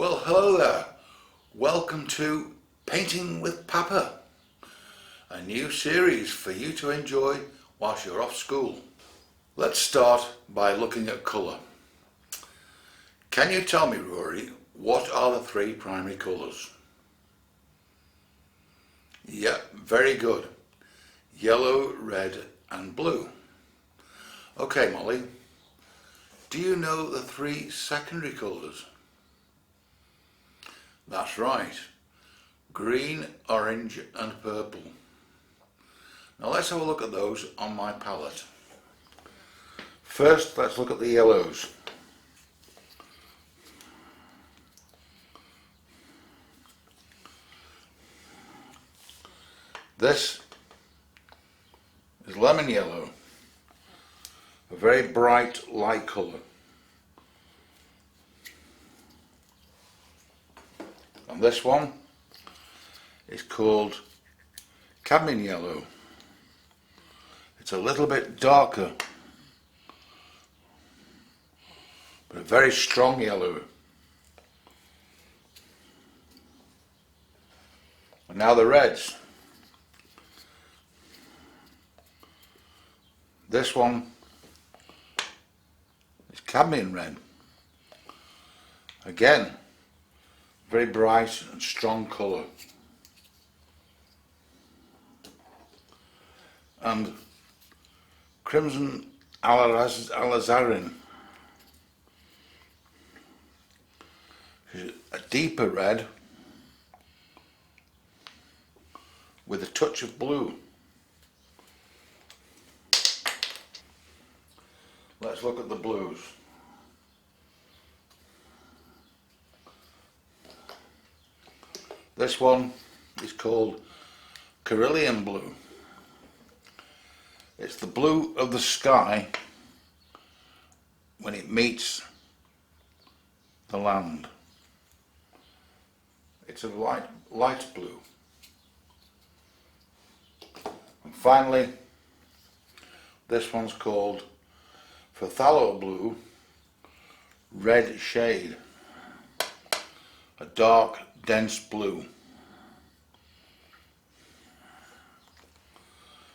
Well, hello there. Welcome to Painting with Papa, a new series for you to enjoy whilst you're off school. Let's start by looking at colour. Can you tell me, Rory, what are the three primary colours? Yep, very good. Yellow, red and blue. Okay, Molly, do you know the three secondary colours? That's right. Green, orange and purple. Now let's have a look at those on my palette. First, let's look at the yellows. This is lemon yellow, a very bright light colour. And this one is called cadmium yellow. It's a little bit darker, but a very strong yellow. And now the reds. This one is cadmium red. Again, very bright and strong colour. And crimson alizarin, a deeper red with a touch of blue. Let's look at the blues. This one is called Cerulean blue. It's the blue of the sky when it meets the land. It's a light blue. And finally, this one's called phthalo blue, red shade, a dark, dense blue.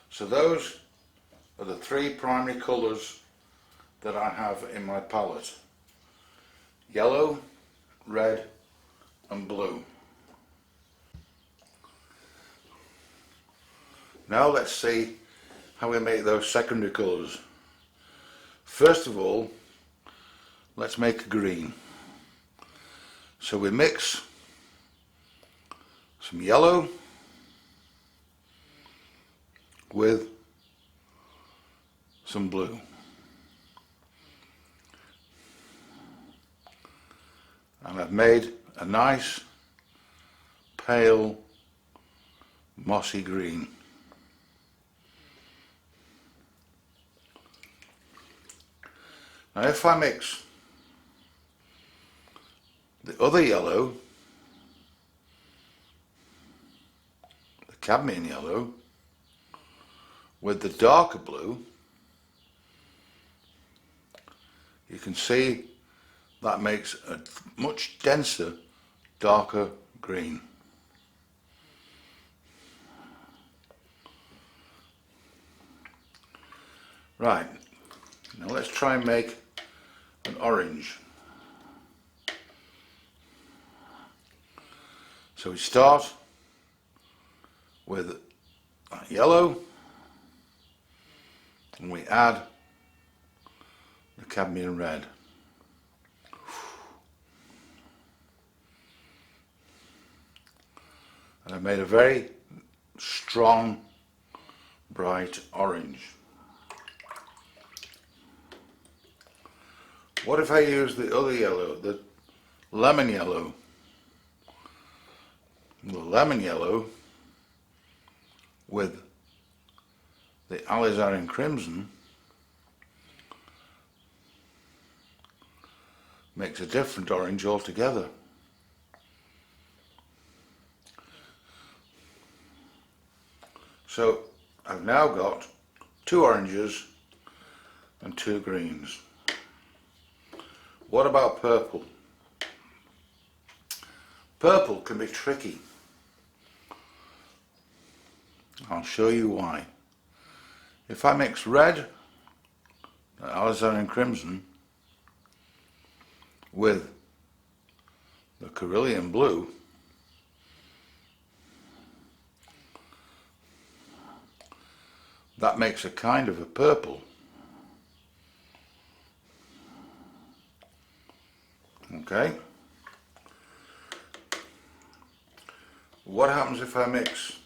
So those are the three primary colours that I have in my palette: yellow, red and blue. Now let's see how we make those secondary colours. First of all, let's make a green. So we mix some yellow with some blue. And I've made a nice pale mossy green. Now if I mix the other yellow, the cadmium yellow, with the darker blue, you can see that makes a much denser, darker green. Right, now let's try and make an orange. So we start with yellow and we add the cadmium red. And I've made a very strong, bright orange. What if I use the other yellow, the lemon yellow? The lemon yellow with the alizarin crimson makes a different orange altogether. So I've now got 2 oranges and 2 greens. What about purple? Purple can be tricky. I'll show you why. If I mix red, alizarin crimson, with the Cerulean blue, that makes a kind of a purple. Okay. What happens if I mix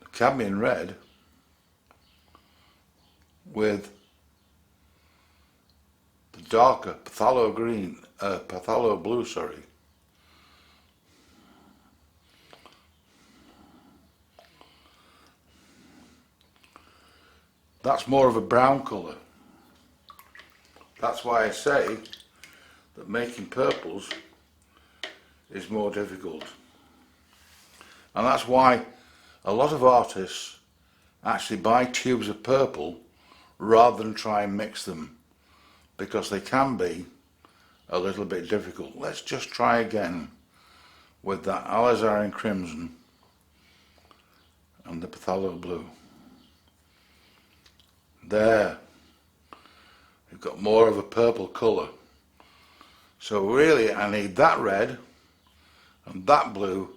the cadmium red with the darker phthalo green, phthalo blue, sorry. That's more of a brown colour. That's why I say that making purples is more difficult. And that's why a lot of artists actually buy tubes of purple rather than try and mix them, because they can be a little bit difficult. Let's just try again with that alizarin crimson and the phthalo blue. There, you've got more of a purple colour. So really I need that red and that blue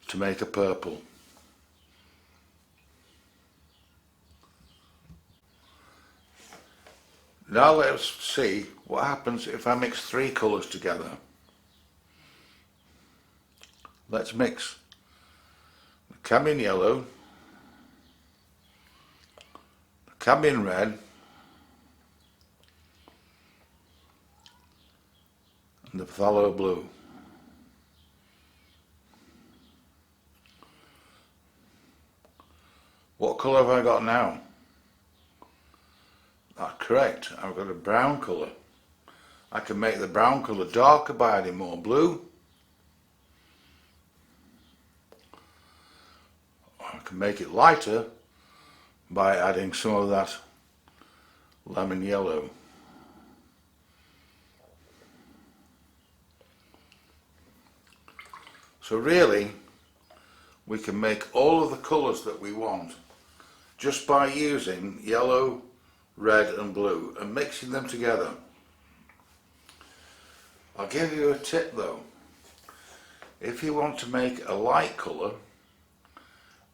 to make a purple. Now let's see what happens if I mix three colours together. Let's mix the cadmium yellow, the cadmium red, and the phthalo blue. What colour have I got now? That's correct, I've got a brown colour. I can make the brown colour darker by adding more blue. Or I can make it lighter by adding some of that lemon yellow. So really, we can make all of the colours that we want just by using yellow, red and blue and mixing them together. I'll give you a tip though. If you want to make a light colour,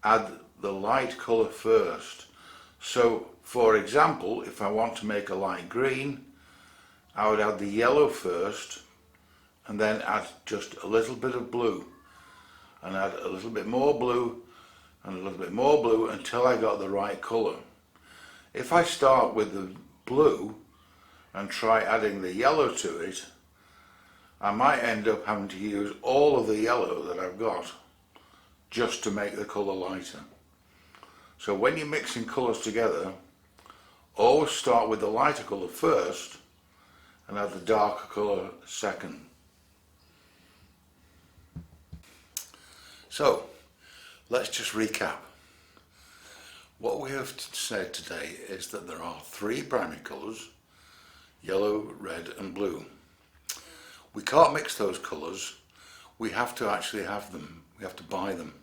add the light colour first. So for example, if I want to make a light green, I would add the yellow first and then add just a little bit of blue and add a little bit more blue and a little bit more blue until I got the right colour. If I start with the blue and try adding the yellow to it, I might end up having to use all of the yellow that I've got just to make the colour lighter. So when you're mixing colours together, always start with the lighter colour first and add the darker colour second. So let's just recap. What we have said today is that there are three primary colours, yellow, red and blue. We can't mix those colours, we have to actually have them, we have to buy them.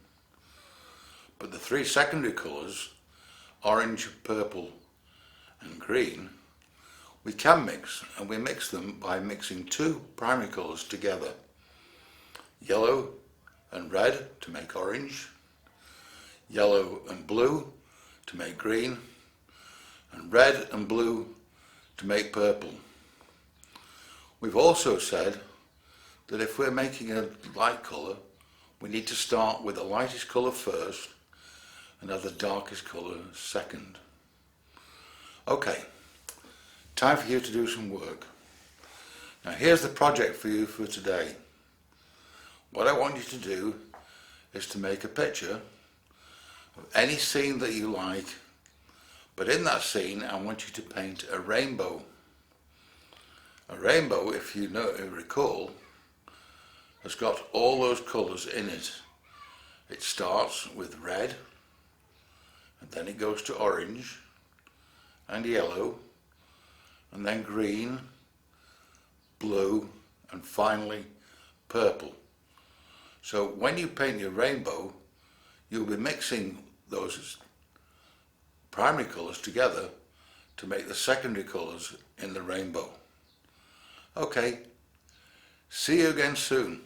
But the three secondary colours, orange, purple and green, we can mix, and we mix them by mixing two primary colours together. Yellow and red to make orange, yellow and blue to make green, and red and blue to make purple. We've also said that if we're making a light colour, we need to start with the lightest colour first and add the darkest colour second. Okay, time for you to do some work. Now here's the project for you for today. What I want you to do is to make a picture of any scene that you like, but in that scene I want you to paint a rainbow. A rainbow, if you recall, has got all those colours in it. It starts with red, and then it goes to orange and yellow, and then green, blue, and finally purple. So when you paint your rainbow, you'll be mixing those primary colours together to make the secondary colours in the rainbow. Okay, see you again soon.